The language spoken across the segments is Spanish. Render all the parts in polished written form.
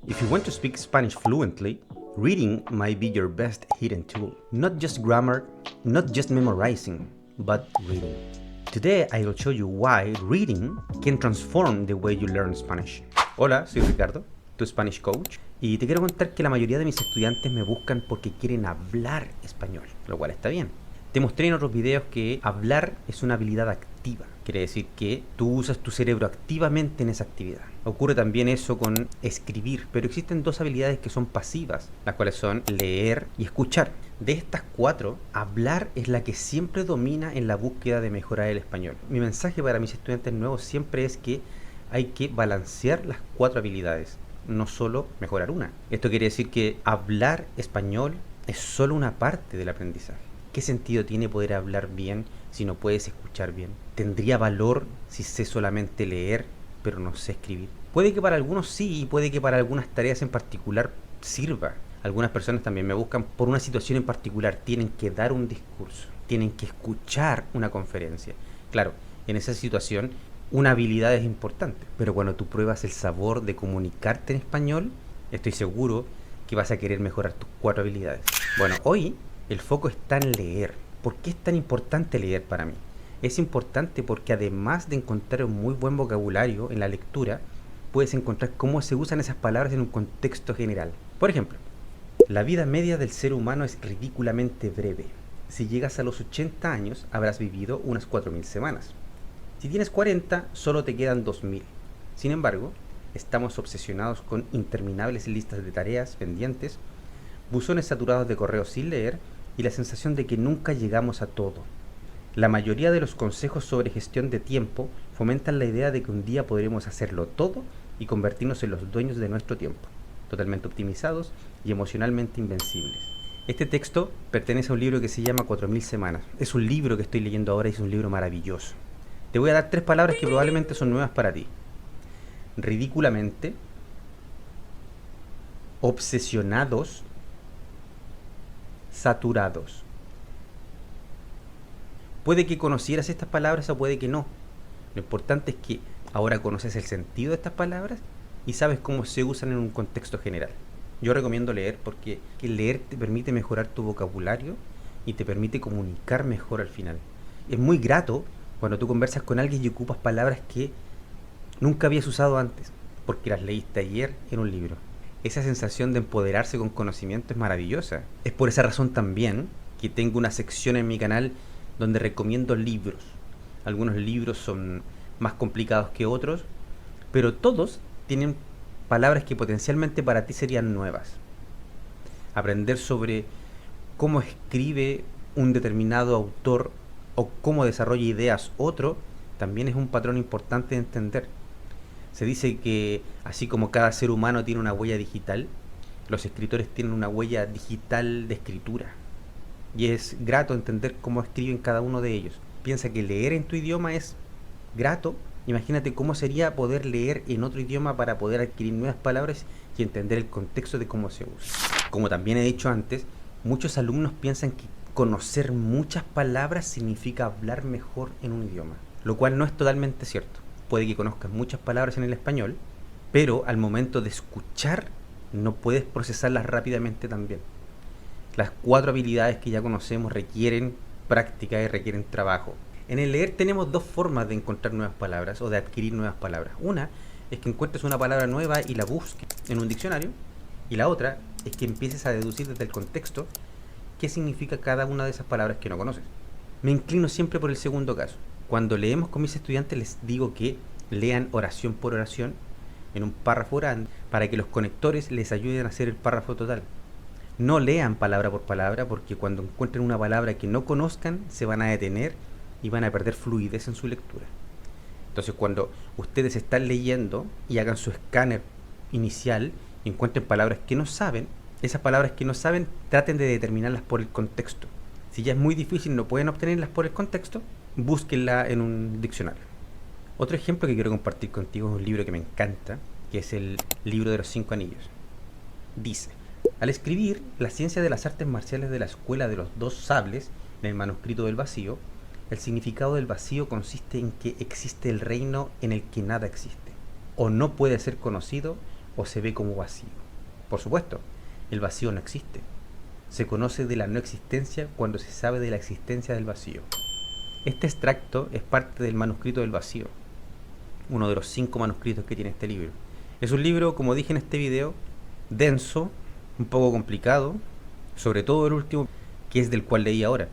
If you want to speak Spanish fluently, reading might be your best hidden tool. Not just grammar, not just memorizing, but reading. Today I will show you why reading can transform the way you learn Spanish. Hola, soy Ricardo, tu Spanish coach, y te quiero contar que la mayoría de mis estudiantes me buscan porque quieren hablar español, lo cual está bien. Te mostré en otros videos que hablar es una habilidad activa. Quiere decir que tú usas tu cerebro activamente en esa actividad. Ocurre también eso con escribir, pero existen dos habilidades que son pasivas, las cuales son leer y escuchar. De estas cuatro, hablar es la que siempre domina en la búsqueda de mejorar el español. Mi mensaje para mis estudiantes nuevos siempre es que hay que balancear las cuatro habilidades, no solo mejorar una. Esto quiere decir que hablar español es solo una parte del aprendizaje. ¿Qué sentido tiene poder hablar bien si no puedes escuchar bien? ¿Tendría valor si sé solamente leer, pero no sé escribir? Puede que para algunos sí, y puede que para algunas tareas en particular sirva. Algunas personas también me buscan por una situación en particular. Tienen que dar un discurso, tienen que escuchar una conferencia. Claro, en esa situación una habilidad es importante, pero cuando tú pruebas el sabor de comunicarte en español, estoy seguro que vas a querer mejorar tus cuatro habilidades. Bueno, hoy el foco está en leer. ¿Por qué es tan importante leer para mí? Es importante porque además de encontrar un muy buen vocabulario en la lectura, puedes encontrar cómo se usan esas palabras en un contexto general. Por ejemplo, la vida media del ser humano es ridículamente breve. Si llegas a los 80 años, habrás vivido unas 4000 semanas. Si tienes 40, solo te quedan 2000. Sin embargo, estamos obsesionados con interminables listas de tareas pendientes, buzones saturados de correos sin leer y la sensación de que nunca llegamos a todo. La mayoría de los consejos sobre gestión de tiempo fomentan la idea de que un día podremos hacerlo todo y convertirnos en los dueños de nuestro tiempo, totalmente optimizados y emocionalmente invencibles. Este texto pertenece a un libro que se llama 4000 semanas. Es un libro que estoy leyendo ahora y es un libro maravilloso. Te voy a dar tres palabras que probablemente son nuevas para ti. Ridículamente, obsesionados, saturados. Puede que conocieras estas palabras o puede que no. Lo importante es que ahora conoces el sentido de estas palabras y sabes cómo se usan en un contexto general. Yo recomiendo leer porque leer te permite mejorar tu vocabulario y te permite comunicar mejor al final. Es muy grato cuando tú conversas con alguien y ocupas palabras que nunca habías usado antes porque las leíste ayer en un libro. Esa sensación de empoderarse con conocimiento es maravillosa. Es por esa razón también que tengo una sección en mi canal donde recomiendo libros. Algunos libros son más complicados que otros, pero todos tienen palabras que potencialmente para ti serían nuevas. Aprender sobre cómo escribe un determinado autor o cómo desarrolla ideas otro también es un patrón importante de entender. Se dice que así como cada ser humano tiene una huella digital, los escritores tienen una huella digital de escritura. Y es grato entender cómo escriben cada uno de ellos. Piensa que leer en tu idioma es grato. Imagínate cómo sería poder leer en otro idioma para poder adquirir nuevas palabras y entender el contexto de cómo se usa. Como también he dicho antes, muchos alumnos piensan que conocer muchas palabras significa hablar mejor en un idioma, lo cual no es totalmente cierto. Puede que conozcas muchas palabras en el español, pero al momento de escuchar no puedes procesarlas rápidamente también. Las cuatro habilidades que ya conocemos requieren práctica y requieren trabajo. En el leer tenemos dos formas de encontrar nuevas palabras o de adquirir nuevas palabras. Una es que encuentres una palabra nueva y la busques en un diccionario, y la otra es que empieces a deducir desde el contexto qué significa cada una de esas palabras que no conoces. Me inclino siempre por el segundo caso. Cuando leemos con mis estudiantes les digo que lean oración por oración en un párrafo grande para que los conectores les ayuden a hacer el párrafo total. No lean palabra por palabra porque cuando encuentren una palabra que no conozcan se van a detener y van a perder fluidez en su lectura. Entonces cuando ustedes están leyendo y hagan su escáner inicial y encuentren palabras que no saben, esas palabras que no saben traten de determinarlas por el contexto. Si ya es muy difícil, no pueden obtenerlas por el contexto, búsquenla en un diccionario. Otro ejemplo que quiero compartir contigo es un libro que me encanta, que es el libro de los 5 anillos. Dice: al escribir La ciencia de las artes marciales de la escuela de los 2 sables en el manuscrito del vacío, el significado del vacío consiste en que existe el reino en el que nada existe, o no puede ser conocido, o se ve como vacío. Por supuesto, el vacío no existe. Se conoce de la no existencia cuando se sabe de la existencia del vacío. Este extracto es parte del manuscrito del vacío, uno de los 5 manuscritos que tiene este libro. Es un libro, como dije en este video, denso, un poco complicado, sobre todo el último, que es del cual leí ahora.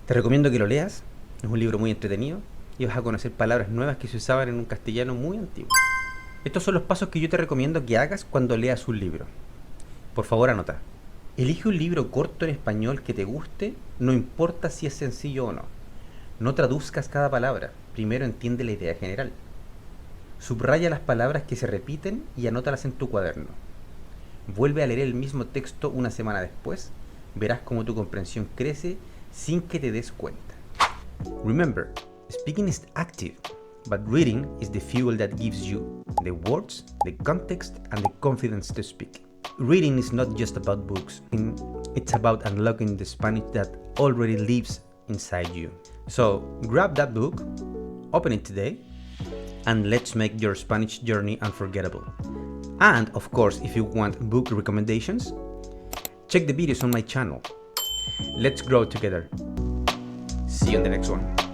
Te recomiendo que lo leas, es un libro muy entretenido y vas a conocer palabras nuevas que se usaban en un castellano muy antiguo. Estos son los pasos que yo te recomiendo que hagas cuando leas un libro. Por favor, anota. Elige un libro corto en español que te guste, no importa si es sencillo o no. No traduzcas cada palabra, primero entiende la idea general. Subraya las palabras que se repiten y anótalas en tu cuaderno. Vuelve a leer el mismo texto una semana después, verás cómo tu comprensión crece sin que te des cuenta. Remember, speaking is active, but reading is the fuel that gives you the words, the context, and the confidence to speak. Reading is not just about books, it's about unlocking the Spanish that already lives inside you. So, grab that book, open it today, and let's make your Spanish journey unforgettable. And, of course, if you want book recommendations, check the videos on my channel. Let's grow together. See you in the next one.